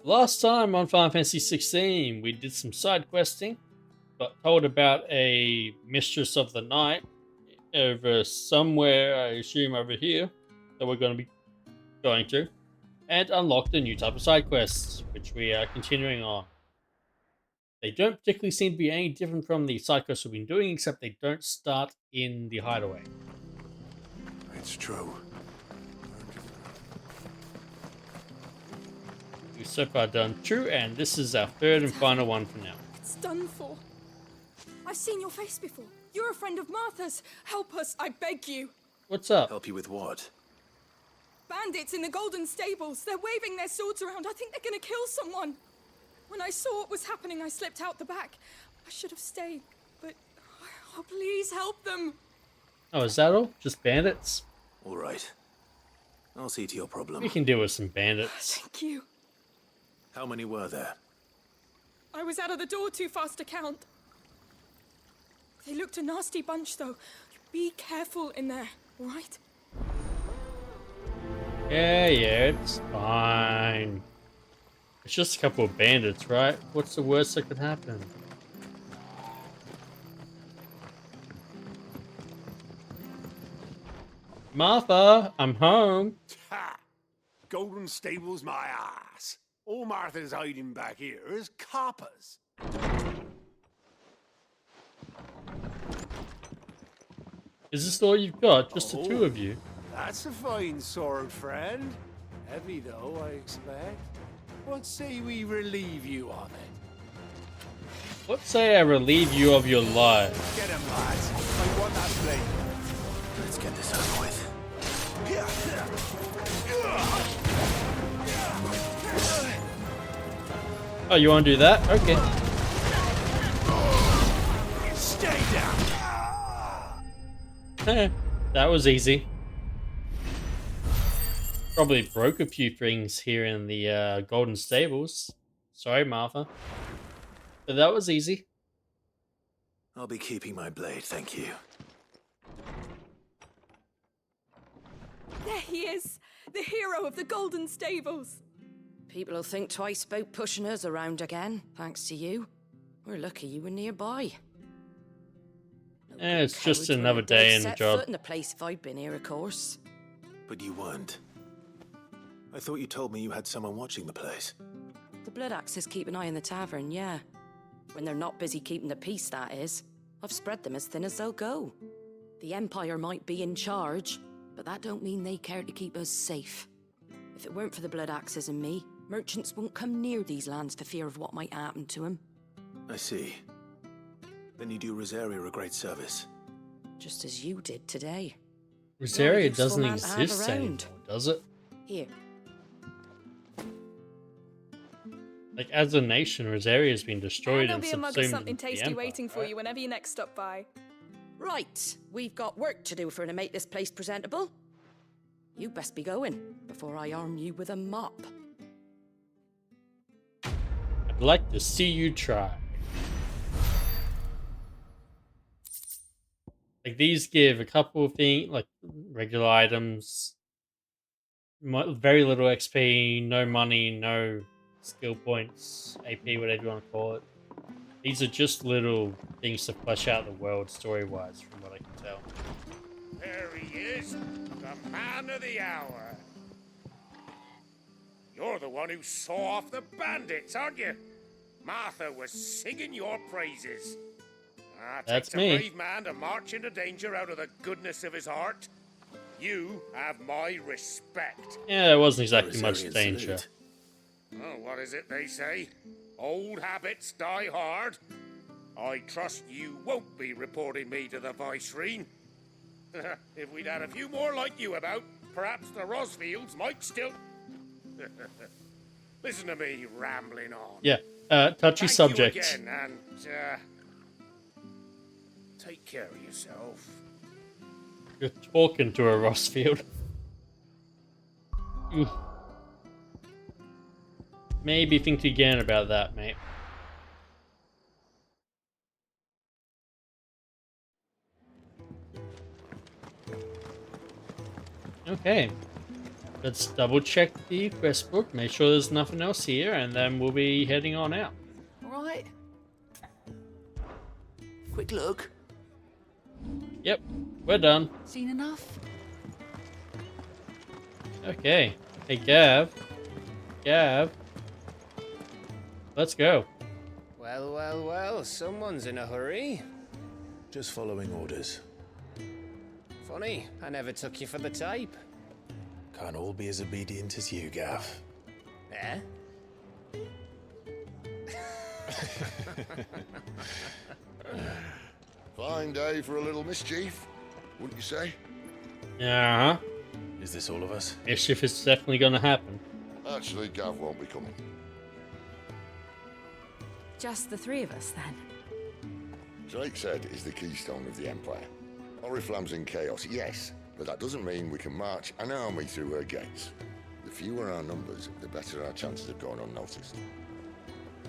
Last time on Final Fantasy 16, we did some side questing, got told about a Mistress of the Night over somewhere, I assume over here, that we're going to be going to, and unlocked a new type of side quests, which we are continuing on. They don't particularly seem to be any different from the side quests we've been doing, except they don't start in the hideaway. It's true. We've so far done two, and this is our third and final one for now. It's done for. I've seen your face before. You're a friend of Martha's. Help us, I beg you. What's up? Help you with what? Bandits in the Golden Stables. They're waving their swords around. I think they're gonna kill someone. When I saw what was happening, I slipped out the back. I should have stayed, but oh, please help them. Oh, is that all? Just bandits? All right. I'll see to your problem. We can deal with some bandits. Thank you. How many were there? I was out of the door too fast to count. They looked a nasty bunch, though. Be careful in there, all right? Yeah, it's fine. It's just a couple of bandits, right? What's the worst that could happen? Martha, I'm home. Ha! Golden Stables my ass. All Martha's hiding back here is coppers. Is this all you've got? Just the two Oh. of you? That's a fine sword, friend. Heavy though, I expect. What say we relieve you of it? Let's say I relieve you of your life. Get him, lads. I want that blade. Let's get this over with. Oh, you want to do that? Okay. Stay down. That was easy. Probably broke a few things here in the Golden Stables. Sorry, Martha. But that was easy. I'll be keeping my blade, thank you. There he is, the hero of the Golden Stables. People will think twice about pushing us around again, thanks to you. We're lucky you were nearby. It's just Cowards another wouldn't have day in the set job. foot in the place if I'd been here, of course. But you weren't. I thought you told me you had someone watching the place. The Blood Axes keep an eye on the tavern, yeah. When they're not busy keeping the peace, that is. I've spread them as thin as they'll go. The Empire might be in charge, but that don't mean they care to keep us safe. If it weren't for the Blood Axes and me, merchants won't come near these lands for fear of what might happen to them. I see. Then you do Rosaria a great service. Just as you did today. Rosaria useful doesn't man to have exist anymore, around. does it? Here, Like, as a nation, Rosaria has been And destroyed there'll and be a mug of subsumed something into the tasty Empire, waiting for right? you whenever you next stop by. right, we've got work to do for to make this place presentable. You best be going before I arm you with a mop. I'd like to see you try. Like, these give a couple of things, like regular items, very little XP, no money, no skill points, AP, whatever you want to call it. These are just little things to flesh out the world story-wise, from what I can tell. There he is, the man of the hour. You're the one who saw off the bandits, aren't you? Martha was singing your praises. That's takes me. a brave man to march into danger out of the goodness of his heart. You have my respect. Yeah, there wasn't exactly much Rosarian danger. salute. Oh, what is it they say? Old habits die hard. I trust you won't be reporting me to the Viceroy. If we'd had a few more like you about, perhaps the Rosfields might still... Listen to me rambling on. Yeah, touchy Thank subject. you again, and take care of yourself. You're talking to a Rossfield. Oof. Maybe think again about that, mate. Okay. Let's double check the quest book, make sure there's nothing else here, and then we'll be heading on out. All right. Quick look. Yep, we're done. Seen enough? Okay. Hey, Gav. Gav. Let's go. Well, well, well, someone's in a hurry. Just following orders. Funny, I never took you for the type. Can't all be as obedient as you, Gav. Eh? Fine day for a little mischief, wouldn't you say? Uh-huh. Is this all of us? Mischief is definitely gonna happen. Actually, Gav won't be coming. Just the three of us, then. Drakeshead is the keystone of the Empire. Oriflamme's in chaos, yes, but that doesn't mean we can march an army through her gates. The fewer our numbers, the better our chances of going unnoticed.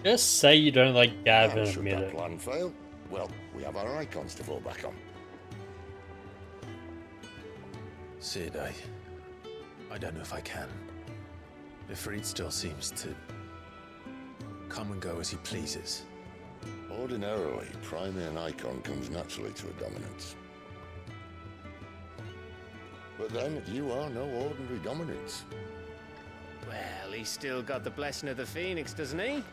Just say you don't like Gav And and should admit that it. plan fail, well, we have our icons to fall back on. Sid, I don't know if I can. Ifrit still seems to come and go as he pleases. Ordinarily, priming an icon comes naturally to a dominance. But then, you are no ordinary dominance. Well, he's still got the blessing of the Phoenix, doesn't he?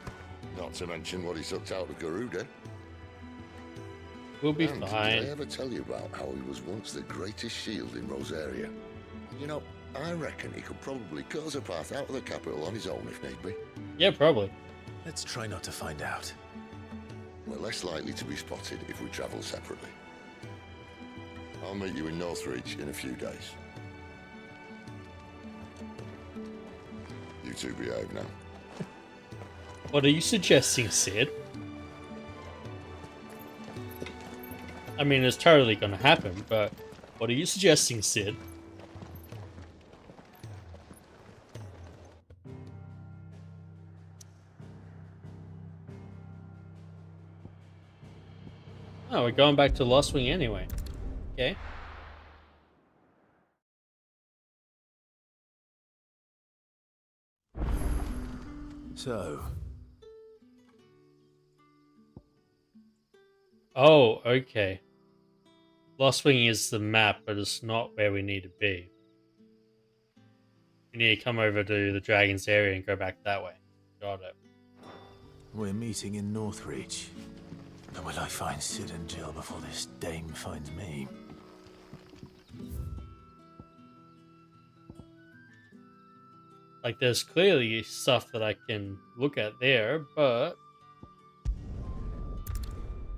Not to mention what he sucked out of Garuda. We'll be And fine. did I ever tell you about how he was once the greatest shield in Rosaria? You know, I reckon he could probably cause a path out of the capital on his own if need be. Yeah, probably. Let's try not to find out. We're less likely to be spotted if we travel separately. I'll meet you in Northreach in a few days. You two behave now. What are you suggesting, Sid? I mean, it's totally gonna happen, but what are you suggesting, Sid? Oh, we're going back to Lost Wing anyway. Okay. So, Oh, okay. Lost Wing is the map, but it's not where we need to be. We need to come over to the Dragon's area and go back that way. Got it. we're meeting in Northreach. But will I find Sid and Jill before this dame finds me? Like, there's clearly stuff that I can look at there, but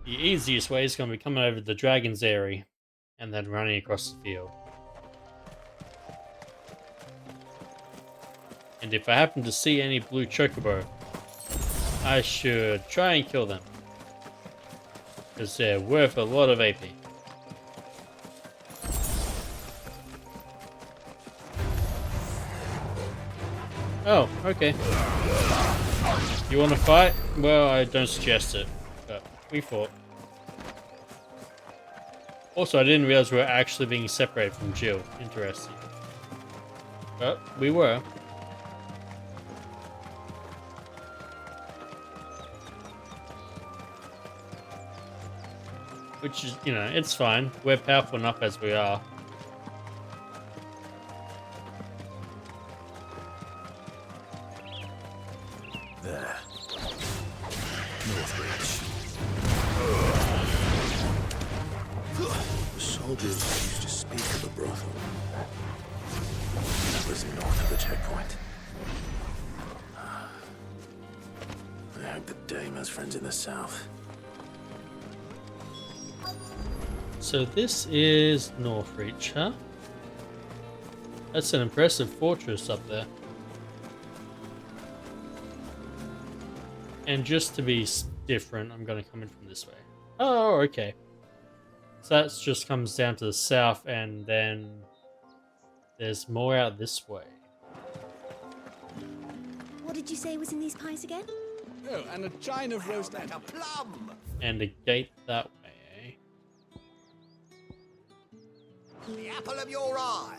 the easiest way is going to be coming over to the Dragon's area and then running across the field. And if I happen to see any blue chocobo, I should try and kill them, because they're worth a lot of AP. Oh, okay. You want to fight? Well, I don't suggest it, but we fought. Also, I didn't realize we were actually being separated from Jill. Interesting. But we were. Which is, you know, it's fine. We're powerful enough as we are. There. Northreach. The soldiers used to speak of a brothel. That was north of the checkpoint. I hope the dame has friends in the south. So this is Northreach, huh? That's an impressive fortress up there. And just to be different, I'm going to come in from this way. Oh, okay. So that just comes down to the south, and then there's more out this way. What did you say was in these pies again? Oh, and a chine of roast and a plum. And a gate that way, eh? The apple of your eye.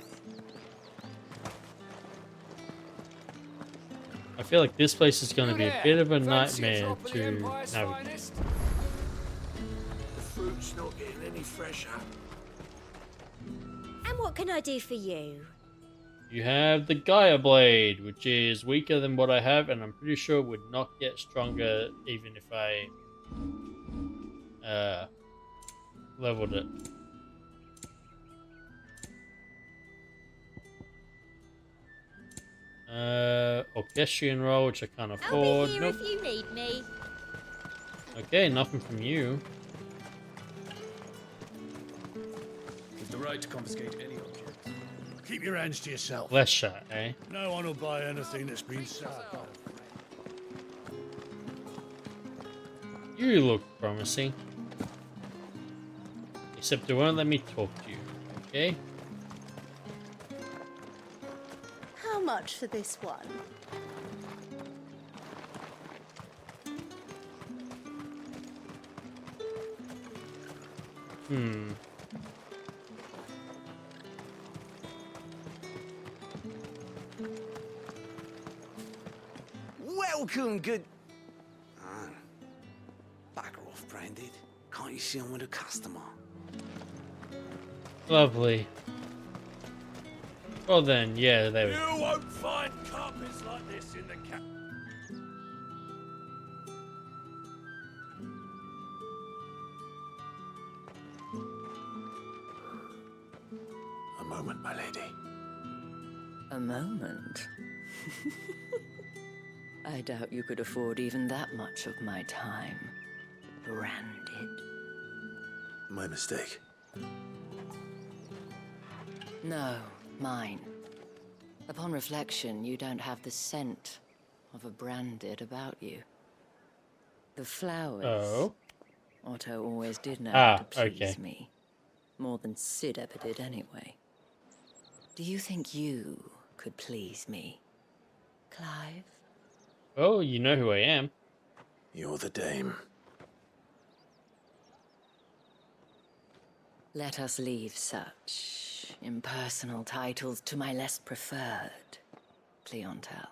I feel like this place is going to be a There, bit of a fancy nightmare drop of the to Empire's navigate. finest? The fruit's not getting any fresher. And what can I do for you? You have the Gaia Blade, which is weaker than what I have, and I'm pretty sure would not get stronger even if I leveled it. Orchestrion roll, which I can't I'll afford. be here Nope. if you need me. Okay, nothing from you. With the right to confiscate any object. Keep your hands to yourself. Less shot, eh? No one will buy anything that's been sold. You look promising. Except it won't let me talk to you. Okay? How much for this one? Hmm. Welcome, good. Backer off, Branded. Can't you see I'm with a customer? Lovely. Well then, yeah, there we go. You won't find carpets like this in the cap. A moment, my lady. A moment? I doubt you could afford even that much of my time. Branded. My mistake. No, mine. Upon reflection, you don't have the scent of a branded about you. The flowers. Oh. Otto always did know how to please okay. me. More than Sid ever did anyway. Do you think you could please me, Clive? Oh, you know who I am. You're the dame. Let us leave such impersonal titles to my less preferred clientele.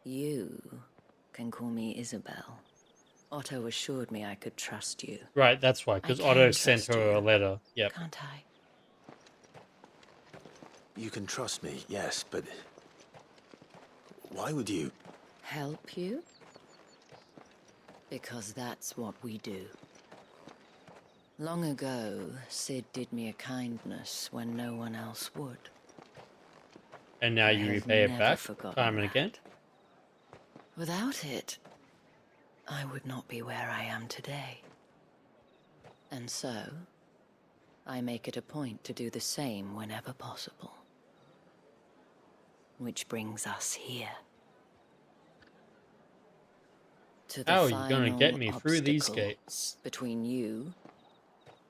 You can call me Isabel. Otto assured me I could trust you. Right, that's why, because I can Otto sent trust her a you, letter. Yep. Can't I? You can trust me, yes, but why would you? Help you? Because that's what we do. Long ago, Sid did me a kindness when no one else would. And now I you have repay it never back forgotten time and that. again. Without it, I would not be where I am today. And so, I make it a point to do the same whenever possible. Which brings us here. To the How are you gonna get final me through these obstacle gates? between you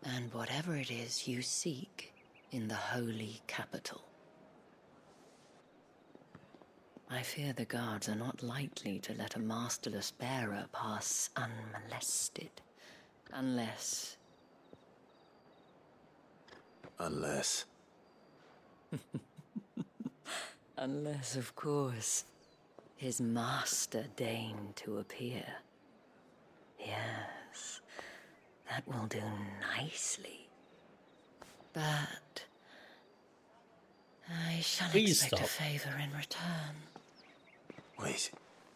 and whatever it is you seek in the holy capital. I fear the guards are not likely to let a masterless bearer pass unmolested. Unless... Unless, of course, his master deigned to appear. Yes, that will do nicely. But I shall Please expect a stop. favor in return. Wait,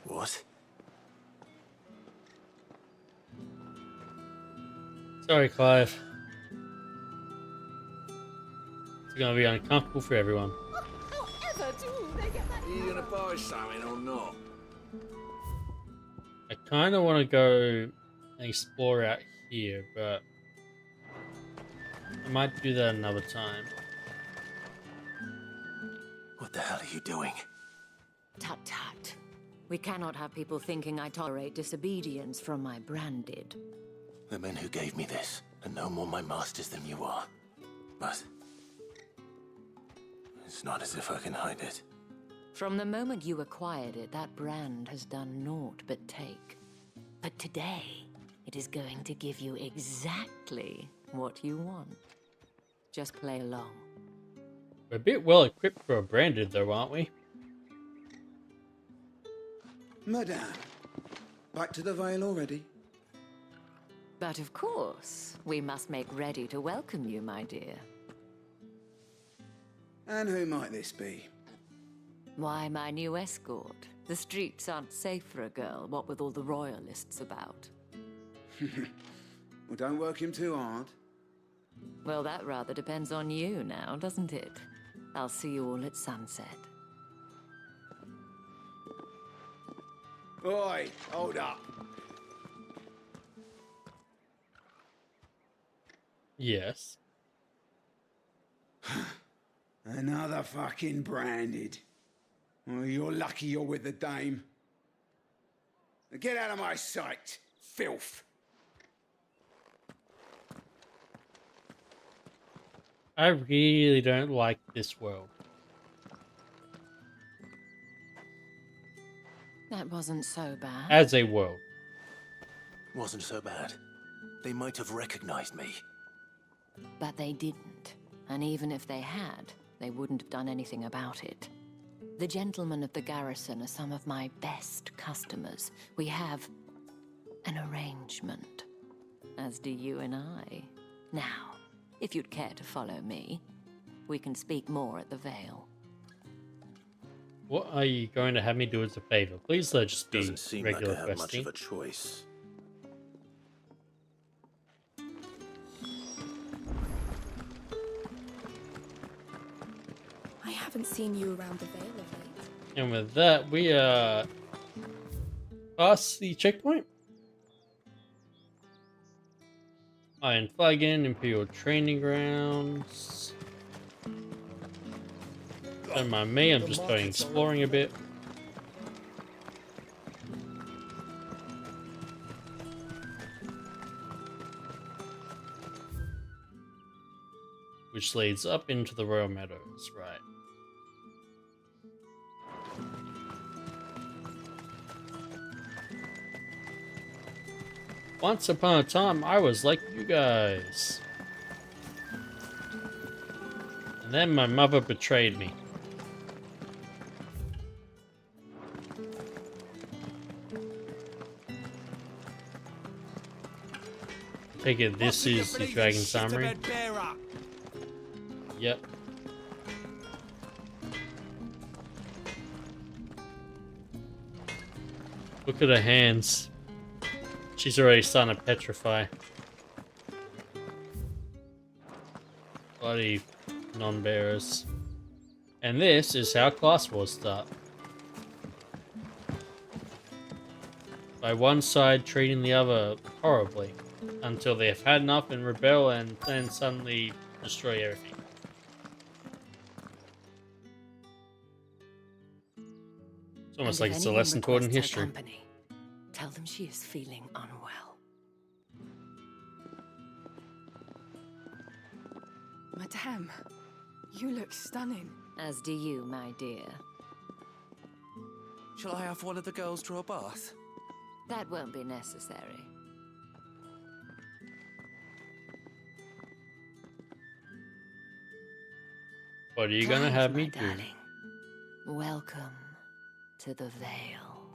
what? Sorry, Clive. It's gonna be uncomfortable for everyone. However do they get that? Are you gonna buy something or not? I kind of want to go and explore out here, but I might do that another time. What the hell are you doing? Tut-tut. We cannot have people thinking I tolerate disobedience from my branded. The men who gave me this are no more my masters than you are. But it's not as if I can hide it. From the moment you acquired it, that brand has done naught but take. But today, it is going to give you exactly what you want. Just play along. We're a bit well equipped for a branded, though, aren't we? Madame, back to the Vale already? But of course, we must make ready to welcome you, my dear. And who might this be? Why, my new escort. The streets aren't safe for a girl, what with all the royalists about. Well, don't work him too hard. Well, that rather depends on you now, doesn't it? I'll see you all at sunset. Oi, hold up. Yes. Another fucking branded. Well, you're lucky you're with the dame. Now get out of my sight, filth. I really don't like this world. That wasn't so bad. As a world. Wasn't so bad. They might have recognized me. But they didn't. And even if they had, they wouldn't have done anything about it. The gentlemen of the garrison are some of my best customers. We have an arrangement, as do you and I. Now, if you'd care to follow me, we can speak more at the Vale. What are you going to have me do as a favor? Please let it just be Doesn't seem like regular I have much questing. of a choice. I haven't seen you around the Vale of late. And with that, we are past the checkpoint. Iron Flagon, Imperial Training Grounds. Don't mind me, I'm just going exploring a bit. Which leads up into the Royal Meadows, right. Once upon a time, I was like you guys. And then my mother betrayed me. Take it, this is the Dragon Summary. Yep. Look at her hands. She's already starting to petrify. Bloody non-bearers. And this is how class wars start. By one side treating the other horribly. Until they've had enough and rebel and then suddenly destroy everything. It's almost like it's a lesson taught in history. Company, tell them she is feeling unwell. Madame, you look stunning. As do you, my dear. Shall I have one of the girls draw a bath? That won't be necessary. What are you gonna have me do? Darling. Welcome to the Vale.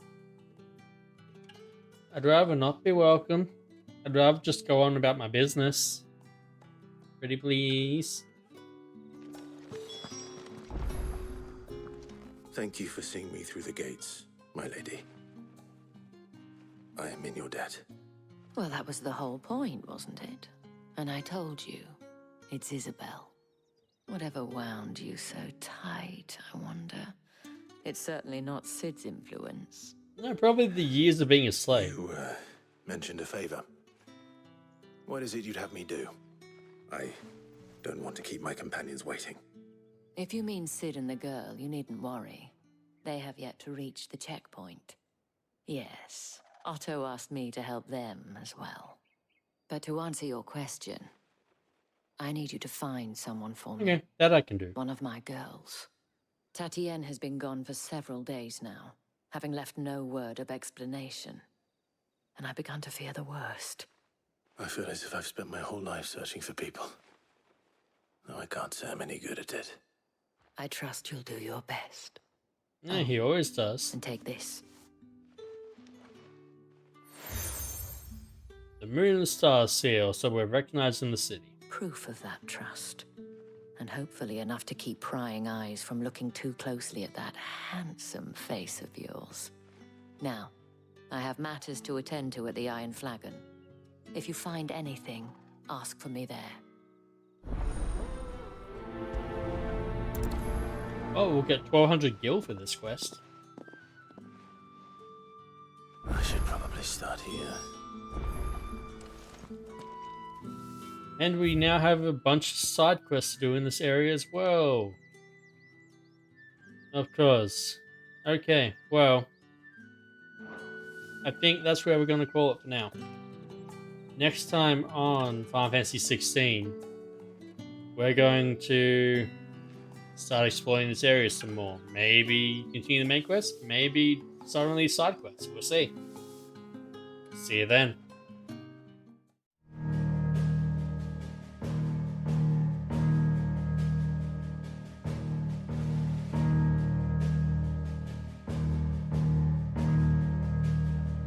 I'd rather not be welcome. I'd rather just go on about my business. Pretty please. Thank you for seeing me through the gates, my lady. I am in your debt. Well, that was the whole point, wasn't it? And I told you, it's Isabel. Whatever wound you so tight, I wonder. It's certainly not Sid's influence. No, probably the years of being a slave. You mentioned a favor. What is it you'd have me do? I don't want to keep my companions waiting. If you mean Sid and the girl, you needn't worry. They have yet to reach the checkpoint. Yes, Otto asked me to help them as well. But to answer your question, I need you to find someone for me. Okay, that I can do. One of my girls. Tatienne has been gone for several days now, having left no word of explanation. And I've begun to fear the worst. I feel as if I've spent my whole life searching for people. Though I can't say I'm any good at it. I trust you'll do your best. Yeah, he always does. And take this. The moon and stars seal, so we're recognized in the city. Proof of that trust. And hopefully enough to keep prying eyes from looking too closely at that handsome face of yours. Now, I have matters to attend to at the Iron Flagon. If you find anything, ask for me there. Oh, we'll get 1200 gil for this quest. I should probably start here. And we now have a bunch of side quests to do in this area as well. Of course. Okay, well, I think that's where we're going to call it for now. Next time on Final Fantasy 16, we're going to start exploring this area some more. Maybe continue the main quest, maybe start on these side quests. We'll see. See you then.